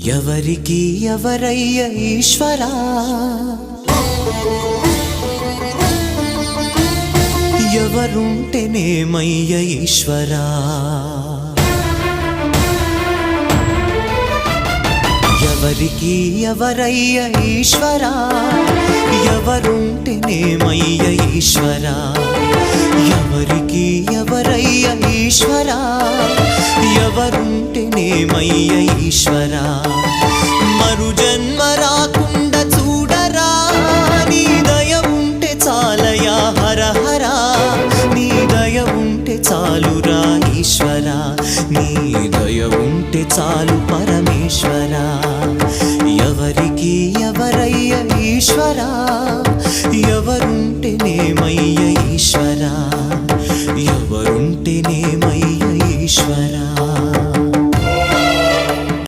ఎవరికి ఎవరయ్య ఈశ్వరా, ఎవరుంటేనేమయ్య ఈశ్వరా, ఎవరికి ఎవరయ్య ఈశ్వరా, ఎవరుంటేనేమయ్య ఈశ్వరా, ఎవరికి ఎవరయ్య ఈశ్వరా, ఎవరుంటేనేమయ్య ఈశ్వరా. మరు జన్మ రాకుండా చూడరా, నీ దయ ఉంటే చాలయా హర హరా, నీ దయ ఉంటే చాలురా ఈశ్వరా, నీ దయ ఉంటే చాలు పరమేశ్వరా. ఎవరికి ఎవరయ్య ఈశ్వరా, ఎవరుంటేనేమయ్య ఈశ్వరా, ఎవరుంటేనేమయ్య ఈశ్వరా.